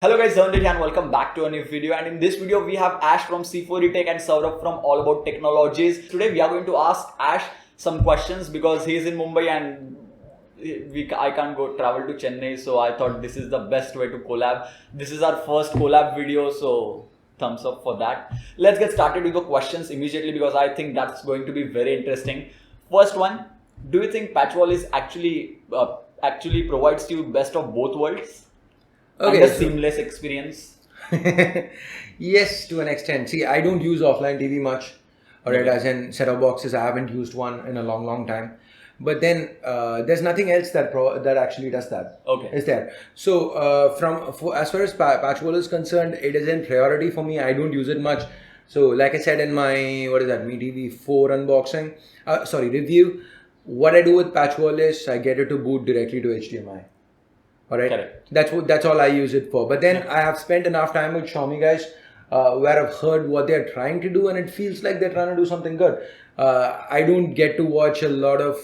Hello guys, Dhananjay and welcome back to a new video. And in this video, we have Ash from C4ETech and Saurabh from AllAboutTechnologies. Today, we are going to ask Ash some questions because he is in Mumbai and I can't go travel to Chennai. So I thought this is the best way to collab. This is our first collab video, so thumbs up for that. Let's get started with the questions immediately because I think that's going to be very interesting. First one, do you think Patchwall is actually provides you best of both worlds? Okay, And a seamless experience. Yes, to an extent. See, I don't use offline TV much, alright, as in set-top boxes. I haven't used one in a long time. But then there's nothing else that actually does that. Okay. Is there? So as far as Patchwall is concerned, it is in priority for me. I don't use it much. So like I said in my Me TV 4 unboxing, review, what I do with Patchwall is I get it to boot directly to HDMI. Alright, Correct. that's all I use it for. But then I have spent enough time with Xiaomi guys where I've heard what they're trying to do, and it feels like they're trying to do something good. I don't get to watch a lot of,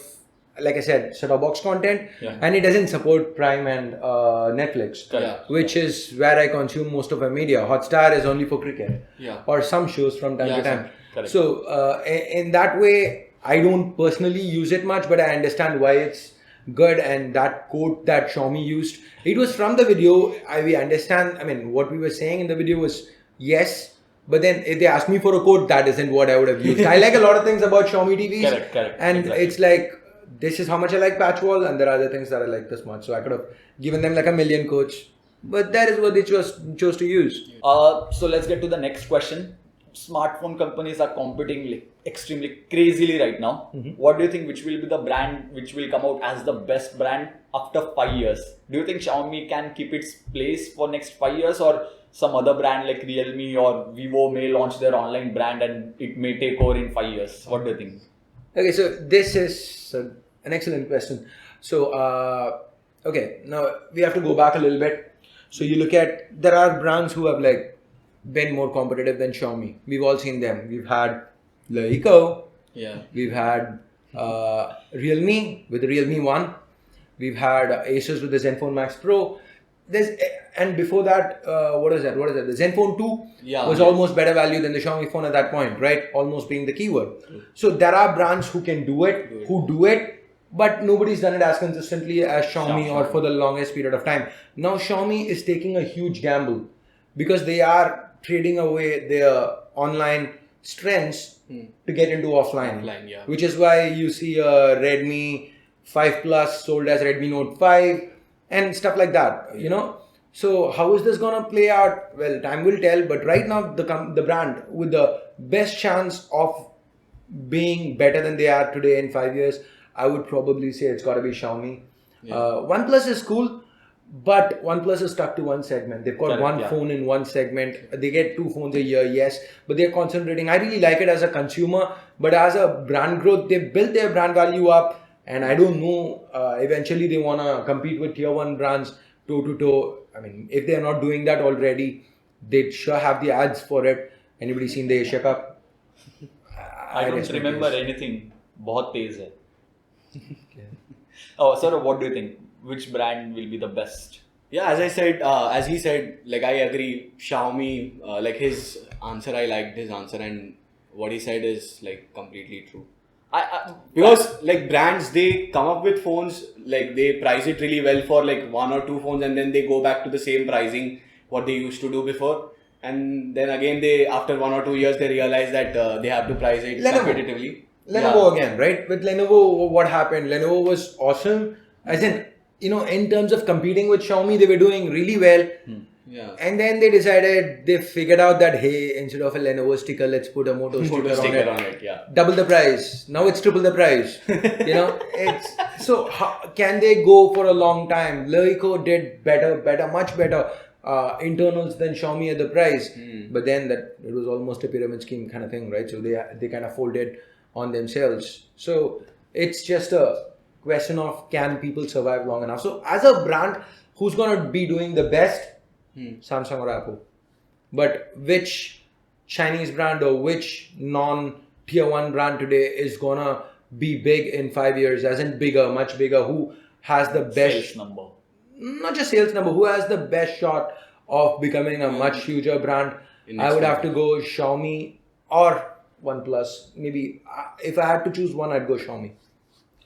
like I said, set-top box content, and it doesn't support Prime and Netflix, which is where I consume most of my media. Hotstar is only for cricket, or some shows from time to time. So in that way, I don't personally use it much, but I understand why it's good. And that quote that Xiaomi used, it was from the video. We understand, I mean, what we were saying in the video was yes, but then if they asked me for a quote, that isn't what I would have used. I like a lot of things about Xiaomi TVs. Correct. And exactly. It's like, this is how much I like Patchwall, and there are other things that I like this much. So I could have given them like a million quotes, but that is what they chose to use. So let's get to the next question. Smartphone companies are competing extremely crazily right now. What do you think, which will be the brand which will come out as the best brand after 5 years? Do you think Xiaomi can keep its place for next 5 years, or some other brand like Realme or Vivo may launch their online brand and it may take over in 5 years? What do you think? Okay, so this is an excellent question. So okay, now we have to go back a little bit. So you look at, there are brands who have been more competitive than Xiaomi. We've all seen them. We've had Leico. We've had Realme with the Realme 1. We've had Asus with the Zenfone Max Pro. And before that, what is that? The Zenfone 2 was almost better value than the Xiaomi phone at that point, right? Almost being the keyword. So there are brands who can do it, but nobody's done it as consistently as Xiaomi or for the longest period of time. Now Xiaomi is taking a huge gamble because they are trading away their online strengths to get into offline, which is why you see a Redmi 5 Plus sold as Redmi Note 5 and stuff like that, you know. So how is this gonna play out? Well, time will tell. But right now, the brand with the best chance of being better than they are today in 5 years, I would probably say it's got to be Xiaomi. OnePlus is cool, but OnePlus is stuck to one segment. They've got one phone in one segment. They get 2 phones a year, yes, but they're concentrating. I really like it as a consumer, but as a brand growth, they've built their brand value up. And I don't know, eventually they want to compete with tier 1 brands toe to toe. I mean, if they're not doing that already, they'd sure have the ads for it. Anybody seen the Asia Cup? I don't remember anything. बहुत तेज है. Oh, sir, what do you think? Which brand will be the best? Yeah, as he said, like I agree. Xiaomi, like his answer, I liked his answer, and what he said is like completely true. Because like brands, they come up with phones, like they price it really well for like 1 or 2 phones, and then they go back to the same pricing what they used to do before, and then again they, after 1 or 2 years, they realize that they have to price it competitively. Lenovo again, right? With Lenovo, what happened? Lenovo was awesome, as in terms of competing with Xiaomi, they were doing really well. And then they figured out that, hey, instead of a Lenovo sticker, let's put a Moto sticker on it. Double the price. Now it's triple the price. So can they go for a long time? Leico did much better internals than Xiaomi at the price. But then it was almost a pyramid scheme kind of thing, right? So they kind of folded on themselves. So it's just a question of, can people survive long enough? So as a brand, who's going to be doing the best? Samsung or Apple. But which Chinese brand or which non-tier 1 brand today is going to be big in 5 years, as in bigger, much bigger? Who has the best sales number? Not just sales number, who has the best shot of becoming a much huger brand, In I would next have to go Xiaomi or OnePlus. Maybe if I had to choose one, I'd go Xiaomi.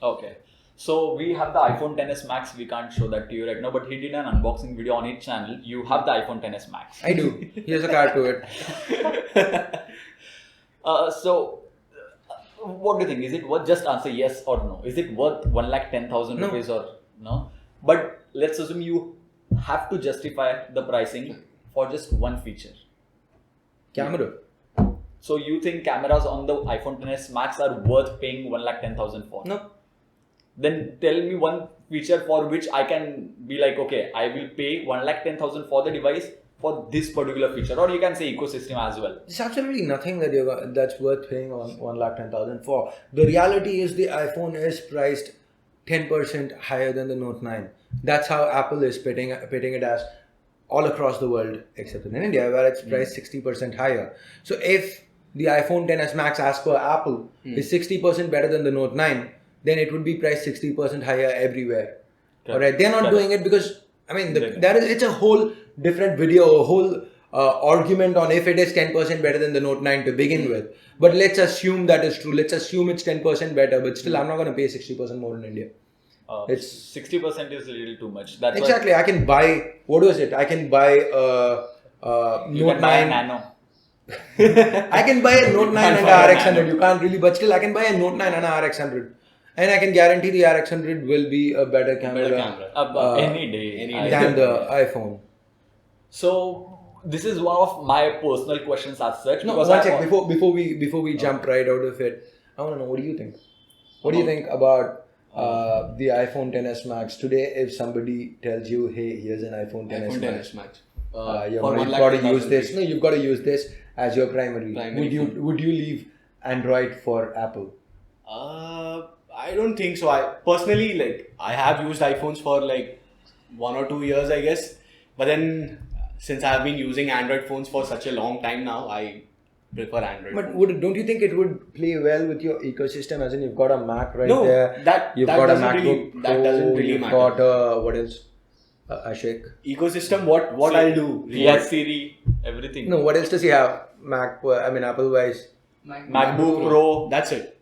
Okay. So we have the iPhone XS Max. We can't show that to you right now, but he did an unboxing video on his channel. You have the iPhone XS Max. I do. Here's a card to it. What do you think? Is it worth? Just answer yes or no. Is it worth 1,10,000 No. rupees or no? But let's assume you have to justify the pricing for just one feature. Camera. So you think cameras on the iPhone XS Max are worth paying 1,10,000 for? No. Then tell me one feature for which I can be like, okay, I will pay 1,10,000 for the device for this particular feature, or you can say ecosystem as well. There's absolutely nothing that's worth paying on 1,10,000 for. The reality is the iPhone is priced 10% higher than the Note 9. That's how Apple is pitting it as all across the world, except in India, where it's priced 60% higher. So if the iPhone XS Max, as per Apple, is 60% better than the Note 9, then it would be priced 60% higher everywhere. All right, they're not doing it because it's a whole different video, a whole argument on if it is 10% better than the Note 9 to begin with. But let's assume that is true. Let's assume it's 10% better, but still, I'm not going to pay 60% more in India. It's 60% is a little too much. That's exactly. I can buy, what was it? I can buy Note 9 Nano. I can buy a Note 9 and a RX100. You can't really, but still I can buy a Note 9 and a RX100. And I can guarantee the RX100 will be a better camera Any day than the iPhone. So this is one of my personal questions as such. No, one sec. Before we jump right out of it, I want to know, what do you think? What do you think about the iPhone XS Max today? If somebody tells you, hey, here's an iPhone XS Max. You've got to use this. No, you've got to use this as your primary. Would you leave Android for Apple? I don't think so. I have used iPhones for like 1 or 2 years, I guess. But then since I have been using Android phones for such a long time now, I prefer Android. But don't you think it would play well with your ecosystem? As in, you've got a Mac right No, there. that doesn't really you've matter. Got what else? Ashik. Ecosystem. What I'll do? He has Siri, everything. No, what else does he have? Apple wise. MacBook Pro. That's it.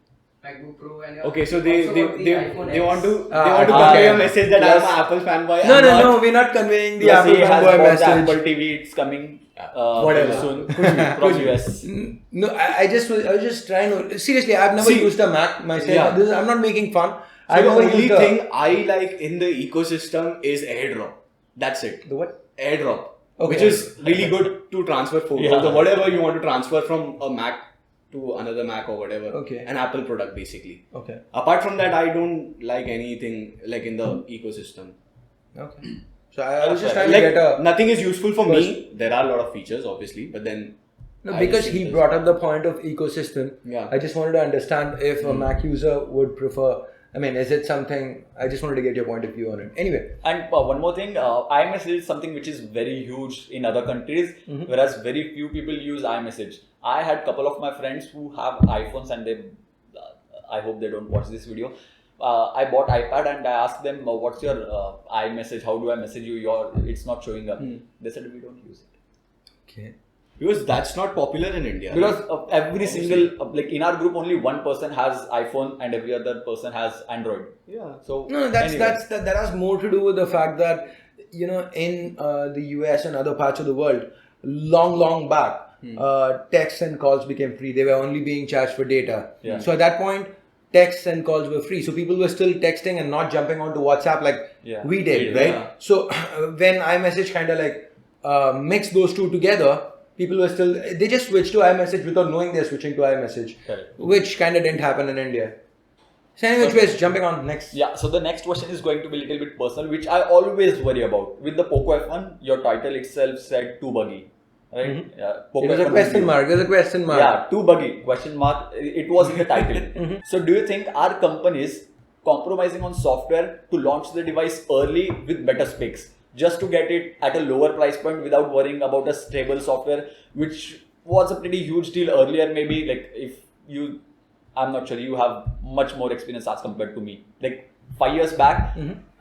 MacBook Pro and okay, so they want to convey a message that I'm an Apple fanboy. No, we're not conveying the Yes, Apple he has fanboy bought the message. Apple TV. It's coming Whatever. soon from US. No, I was just trying to. Seriously, I've never used a Mac myself. Yeah. I'm not making fun. So the only thing I like in the ecosystem is AirDrop. That's it. The what? AirDrop. Okay. Which is really good to transfer photos or whatever you want to transfer from a Mac to another Mac or whatever. Okay. An Apple product basically. Okay. Apart from that, I don't like anything like in the ecosystem. Okay. So I was just trying to get nothing is useful for me. There are a lot of features, obviously, but then. No, because he brought up the point of ecosystem. Yeah. I just wanted to understand if a Mac user would prefer. Is it something? I just wanted to get your point of view on it. Anyway. And one more thing, iMessage is something which is very huge in other countries, whereas very few people use iMessage. I had a couple of my friends who have iPhones and they, I hope they don't watch this video. I bought iPad and I asked them, what's your iMessage? How do I message you? It's not showing up. They said, we don't use it. Okay. Because that's not popular in India. Because every single, like in our group, only one person has iPhone and every other person has Android. Yeah. So No, that has more to do with the fact that, in the US and other parts of the world, long back, texts and calls became free. They were only being charged for data. Yeah. So at that point, texts and calls were free. So people were still texting and not jumping onto WhatsApp like we did, right? Yeah. So when iMessage kind of like mixed those two together, people were still, they just switched to iMessage without knowing they're switching to iMessage, which kind of didn't happen in India. So anyways, jumping on next. Yeah, so the next question is going to be a little bit personal, which I always worry about. With the Poco F1, your title itself said too buggy, right? Yeah, It was a question mark. There's a question mark. Yeah, too buggy, question mark. It was in the title. So do you think our companies compromising on software to launch the device early with better specs, just to get it at a lower price point without worrying about a stable software, which was a pretty huge deal earlier? Maybe like if you, I'm not sure, you have much more experience as compared to me. Like 5 years back,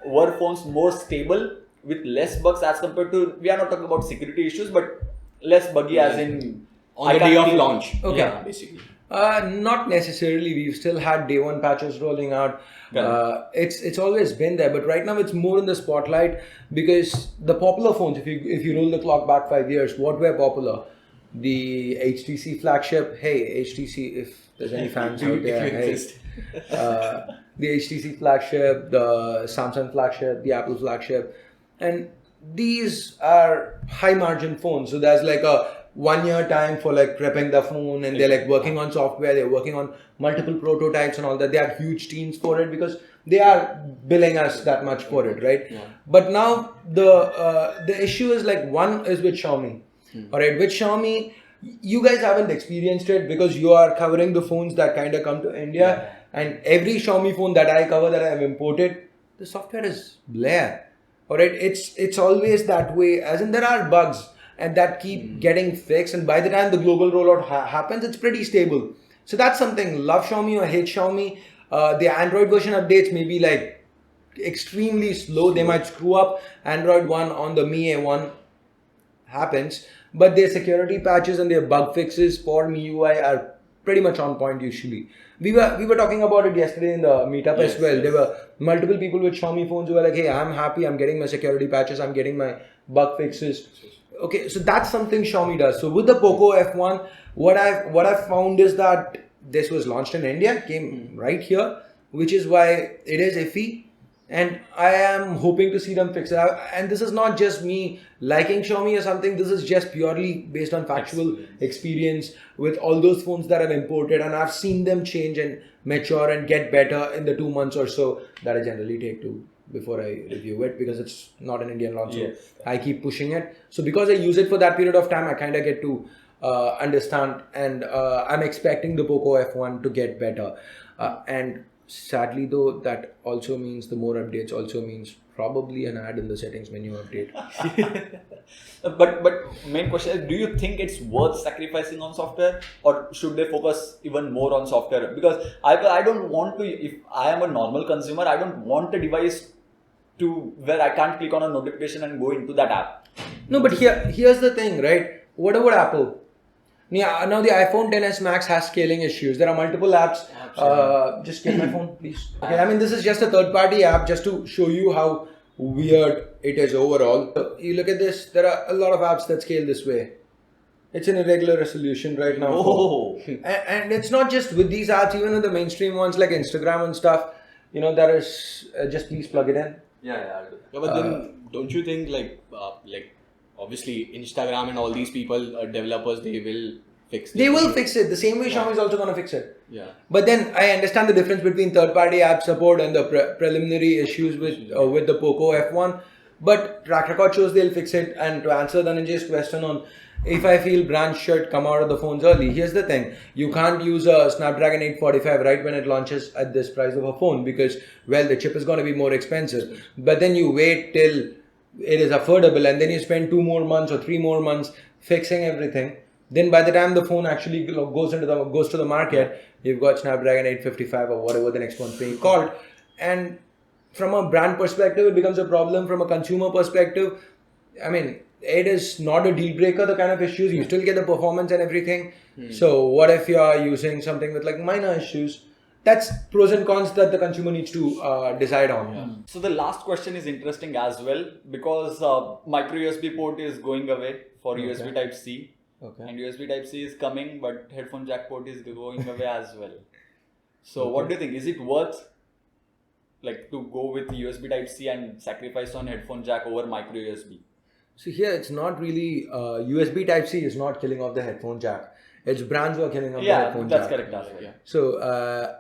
were phones more stable with less bugs as compared to, we are not talking about security issues, but less buggy as in On I the can't day of click- launch. Okay. Yeah, basically. Not necessarily. We've still had day one patches rolling out. Correct. It's always been there, but right now it's more in the spotlight because the popular phones. If you roll the clock back 5 years, what were popular? The HTC flagship. Hey, HTC, if there's any fans out there, If you hey. exist. The HTC flagship, the Samsung flagship, the Apple flagship, and these are high margin phones. So there's like a 1 year time for like prepping the phone, and they're like working on software, they're working on multiple prototypes and all that. They have huge teams for it because they are billing us that much for it, right? Yeah. But now the issue is like one is with Xiaomi. All right, with Xiaomi, you guys haven't experienced it because you are covering the phones that kind of come to India, and every Xiaomi phone that I cover that I have imported, the software is Blair. All right, it's always that way. As in, there are bugs and that keep getting fixed, and by the time the global rollout happens, it's pretty stable. So that's something. Love Xiaomi or hate Xiaomi. The Android version updates may be like extremely slow. They might screw up Android 1 on the Mi A1 happens, but their security patches and their bug fixes for MIUI are pretty much on point usually. We were talking about it yesterday in the meetup as well. There were multiple people with Xiaomi phones who were like, hey, I'm happy, I'm getting my security patches, I'm getting my bug fixes. Okay, so that's something Xiaomi does. So with the Poco F1, what I've found is that this was launched in India, came right here, which is why it is iffy. And I am hoping to see them fix it. And this is not just me liking Xiaomi or something. This is just purely based on factual experience with all those phones that I've imported. And I've seen them change and mature and get better in the 2 months or so that I generally take to before I review it, because it's not an Indian launch. So I keep pushing it. So because I use it for that period of time, I kind of get to understand. And I'm expecting the Poco F1 to get better. And sadly though, that also means the more updates also means probably an ad in the settings menu update. But main question is, do you think it's worth sacrificing on software, or should they focus even more on software? Because I don't want to, if I am a normal consumer, I don't want a device to where I can't click on a notification and go into that app. No, but here's the thing, right? What about Apple? Yeah, now the iPhone XS Max has scaling issues. There are multiple apps. Just get my phone, please. Okay, I mean, this is just a third-party app just to show you how weird it is overall. You look at this, there are a lot of apps that scale this way. It's an irregular resolution right now. Oh. And it's not just with these apps, even with the mainstream ones like Instagram and stuff, there is, just please plug it in. Yeah, I'll do that. Yeah, but then don't you think like obviously Instagram and all these people, developers, they will fix this? They will fix it the same way Xiaomi is also going to fix it. Yeah. But then I understand the difference between third-party app support and the preliminary issues with the Poco F1. But track record shows they'll fix it. And to answer Dhananjay's question on if I feel brands should come out of the phones early, here's the thing. You can't use a Snapdragon 845 right when it launches at this price of a phone because, well, the chip is going to be more expensive. But then you wait till it is affordable and then you spend 2 more months or 3 more months fixing everything. Then by the time the phone actually goes to the market, you've got Snapdragon 855 or whatever the next one's being called. And from a brand perspective, it becomes a problem. From a consumer perspective, I mean, it is not a deal breaker, the kind of issues. You still get the performance and everything. So what if you are using something with like minor issues? That's pros and cons that the consumer needs to decide on. So the last question is interesting as well, because micro USB port is going away for USB Type C. Okay. And USB Type C is coming, but headphone jack port is going away as well. So what do you think? Is it worth like to go with USB Type C and sacrifice on headphone jack over micro USB? So here it's not really USB Type C is not killing off the headphone jack. It's brands who are killing off the headphone that's jack. correct as well. So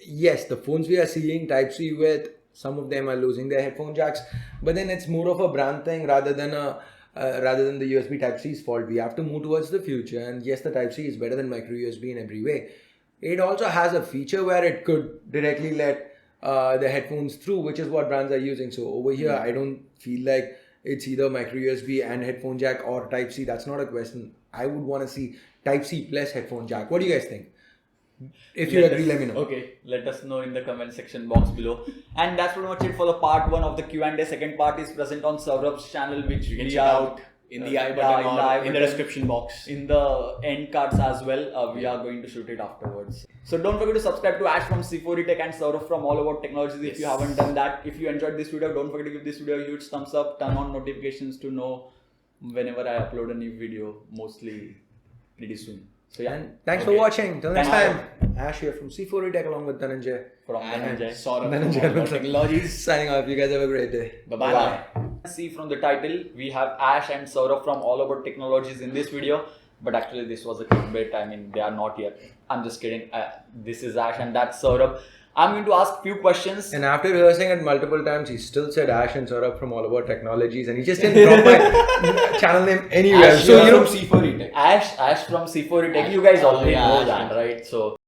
yes, the phones we are seeing Type C with, some of them are losing their headphone jacks, but then it's more of a brand thing rather than the USB Type C's fault. We have to move towards the future, and yes, the Type C is better than micro USB in every way. It also has a feature where it could directly let the headphones through, which is what brands are using. So over here, I don't feel like it's either micro USB and headphone jack or Type C. That's not a question. I would want to see Type C plus headphone jack. What do you guys think? If you agree, let me know. Okay, let us know in the comment section box below. And that's pretty much it for the part 1 of the Q&A. Second part is present on Saurabh's channel, which You can we check are out in the I button or in the description box. in the end cards as well. We are going to shoot it afterwards. So don't forget to subscribe to Ash from C4ETech and Saurabh from All About Technologies if you haven't done that. If you enjoyed this video, don't forget to give this video a huge thumbs up. Turn on notifications to know whenever I upload a new video, mostly pretty soon. So yeah, And thanks for Okay. watching. Till next Thanks. time. Ash here from C4ETech along with Dhananjay. from And Dhananjay. Saurabh from Dhananjay. All About Technologies. Signing off. You guys have a great day. Bye-bye. Bye. See from the title, we have Ash and Saurabh from All About Technologies in this video. But actually, this was a clickbait. I mean, they are not here. I'm just kidding. This is Ash and that's Saurabh. I'm going to ask few questions. And after rehearsing it multiple times, he still said Ash and Saurabh from All About Technologies, and he just didn't drop my channel name anywhere. Ash So you know, from C4ETech. Ash from C4ETech. You guys already yeah, know Ash. that, right? So.